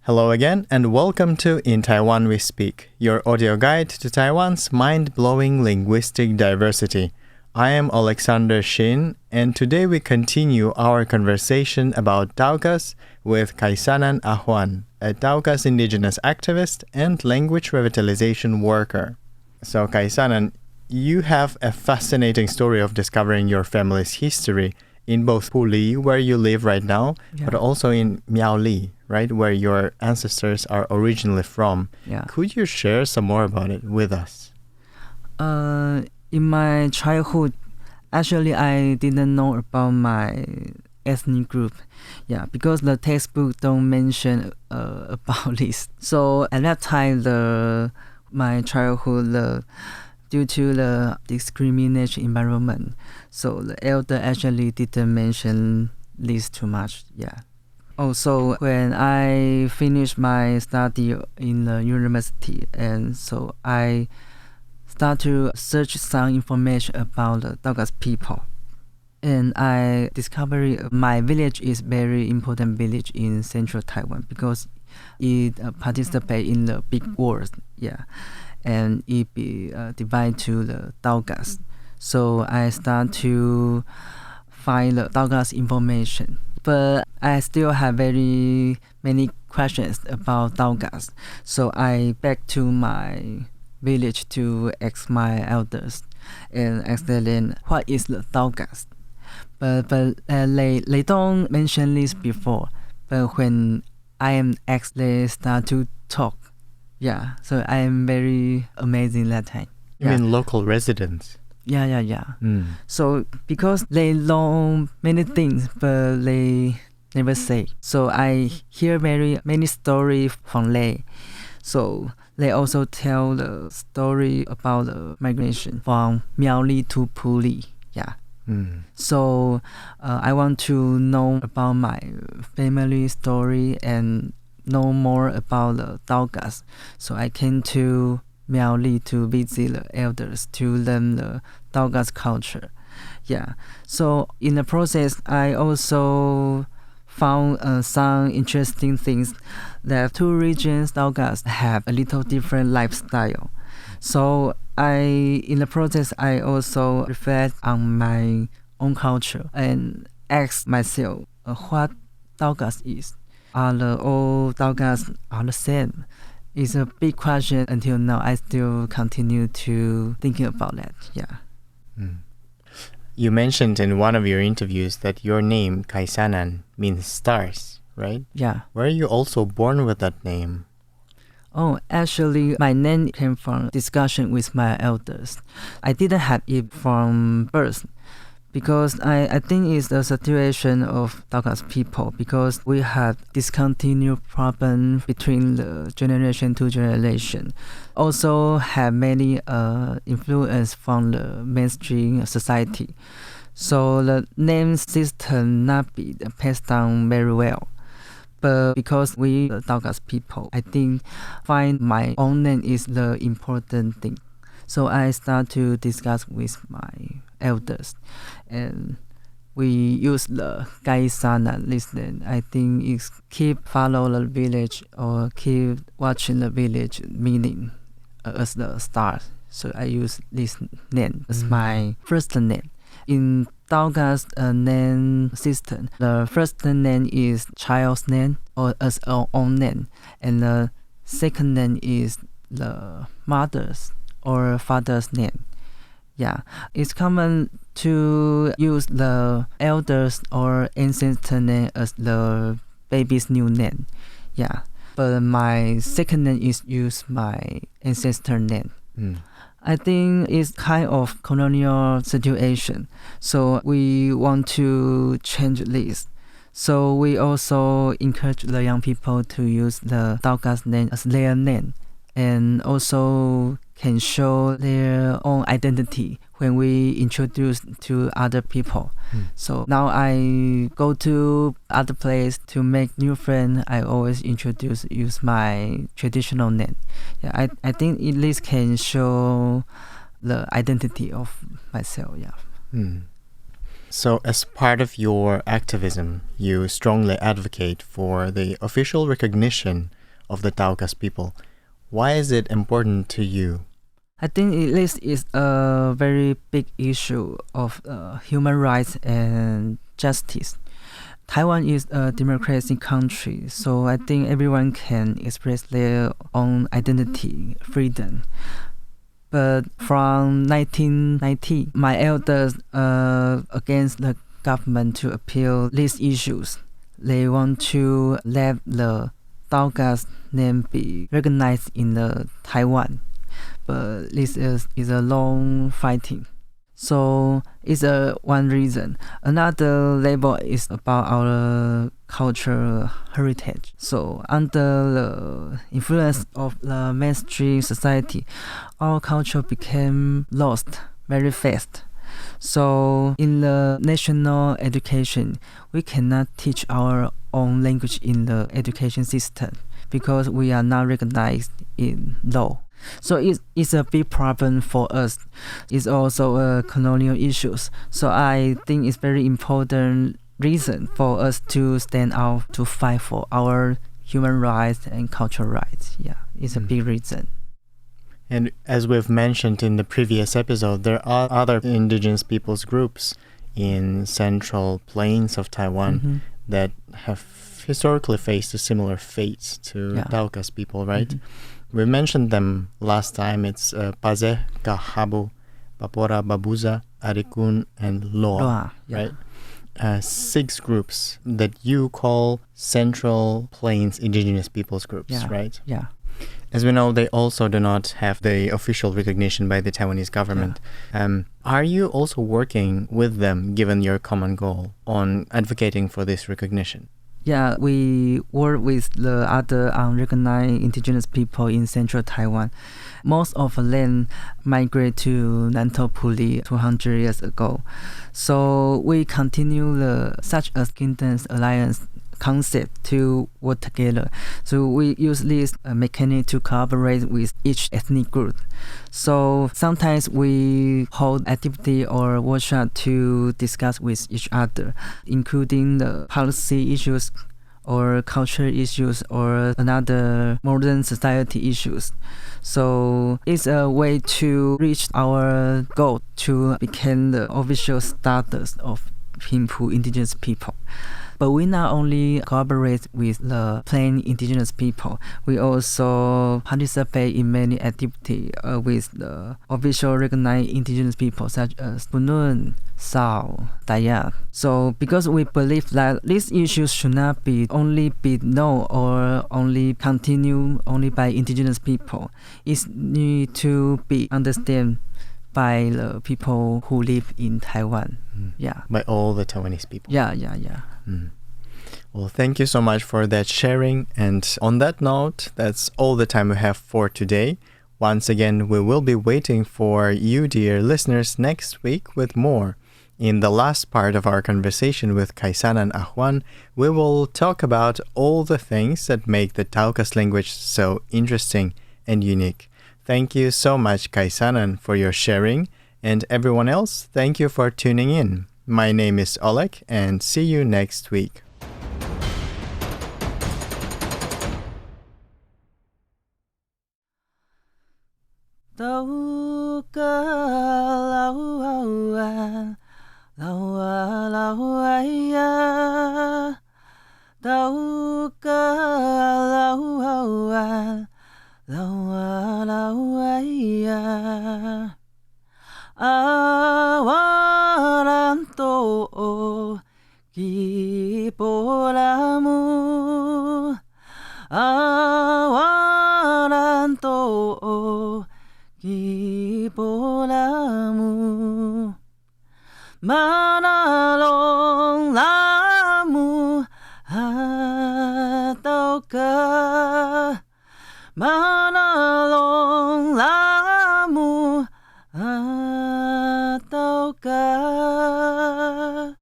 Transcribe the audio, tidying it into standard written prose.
Hello again, and welcome to In Taiwan We Speak, your audio guide to Taiwan's mind-blowing linguistic diversity. I am Alexander Shin, and today we continue our conversation about Taokas with Kaisanan Ahuan, a Taokas indigenous activist and language revitalization worker. So Kaisanan, you have a fascinating story of discovering your family's history in both Puli, where you live right now, but also in Miaoli, right, where your ancestors are originally from. Yeah. Could you share some more about it with us? In my childhood, actually, I didn't know about my ethnic group. Yeah, because the textbook don't mention about this. So at that time, my childhood, due to the discrimination environment, so the elder actually didn't mention this too much. Yeah. Also, when I finished my study in the university, and so I start to search some information about the Taokas people. And I discovered my village is very important village in central Taiwan because it participates in the big wars. Yeah. And it be divided to the Taokas. So I start to find the Taokas information. But I still have very many questions about Taokas. So I back to my village to ask my elders and ask them what is the Taokas. But they don't mention this before. But when I am asked, they start to talk. Yeah, so I am very amazing that time. You mean local residents? Yeah. So because they know many things, but they never say. So I hear very many stories from they. So they also tell the story about the migration from Miaoli to Puli. Yeah. So I want to know about my family story and know more about the Taokas. So I came to Miaoli to visit the elders to learn the Taokas culture. Yeah. So in the process, I also found some interesting things that two regions Taokas have a little different lifestyle. So in the process, I also reflect on my own culture and ask myself what Taokas is. Are all Taokas are the same? It's a big question until now. I still continue to thinking about that. Yeah. You mentioned in one of your interviews that your name, Kaisanan, means stars, right? Yeah. Were you also born with that name? Oh, actually, my name came from discussion with my elders. I didn't have it from birth because I think it's the situation of Taokas people because we have discontinued problem between the generation to generation. Also have many influence from the mainstream society. So the name system not be passed down very well. But because we the Taokas people, I think find my own name is the important thing. So I start to discuss with my elders, and we use the Kaisanan listen. I think it's keep follow the village or keep watching the village meaning as the stars. So I use this name as my first name. In Taokas name system, the first name is child's name or as our own name, and the second name is the mother's or father's name. Yeah, it's common to use the elders or ancestor name as the baby's new name. Yeah, but my second name is use my ancestor name. I think it's kind of colonial situation. So we want to change this. So we also encourage the young people to use the Taokas name as their name and also can show their own identity when we introduce to other people. So now I go to other place to make new friends. I always use my traditional name. Yeah, I think at least can show the identity of myself. Yeah. So as part of your activism, you strongly advocate for the official recognition of the Taokas people. Why is it important to you? I think this is a very big issue of human rights and justice. Taiwan is a democratic country, so I think everyone can express their own identity, freedom. But from 1990, my elders against the government to appeal these issues. They want to let the Taokas name be recognized in the Taiwan. But this is a long fighting. So it's one reason. Another label is about our cultural heritage. So under the influence of the mainstream society, our culture became lost very fast. So in the national education, we cannot teach our own language in the education system because we are not recognized in law. So it's a big problem for us. It's also a colonial issues. So I think it's very important reason for us to stand out to fight for our human rights and cultural rights. Yeah, it's a big reason. And as we've mentioned in the previous episode, there are other indigenous peoples groups in central plains of Taiwan that have historically faced a similar fate to Taokas people, right? We mentioned them last time. It's Pazeh, Kaxabu, Papora, Babuza, Arikun, and Loa, right? 6 groups that you call Central Plains Indigenous Peoples groups, right? Yeah. As we know, they also do not have the official recognition by the Taiwanese government. Are you also working with them, given your common goal, on advocating for this recognition? Yeah, we work with the other unrecognized indigenous people in central Taiwan. Most of them migrated to Nantou-Puli 200 years ago. So we continue the such as Kingdoms Alliance concept to work together. So we use this mechanic to collaborate with each ethnic group. So sometimes we hold activity or workshop to discuss with each other, including the policy issues or cultural issues or another modern society issues. So it's a way to reach our goal to become the official status of Pingpu indigenous people. But we not only collaborate with the plain indigenous people, we also participate in many activities with the official recognized indigenous people such as Bunun, Sao, Dayak. So because we believe that these issues should not be only be known or only continue only by indigenous people, it need to be understood by the people who live in Taiwan. By all the Taiwanese people. Yeah. Well, thank you so much for that sharing. And on that note, that's all the time we have for today. Once again, we will be waiting for you, dear listeners, next week with more. In the last part of our conversation with Kaisanan Ahuan, we will talk about all the things that make the Taokas language so interesting and unique. Thank you so much, Kaisanan, for your sharing. And everyone else, thank you for tuning in. My name is Oleg, and see you next week. Awaranto Kiporamu Awaranto Kiporamu Manalong lamu Hatoka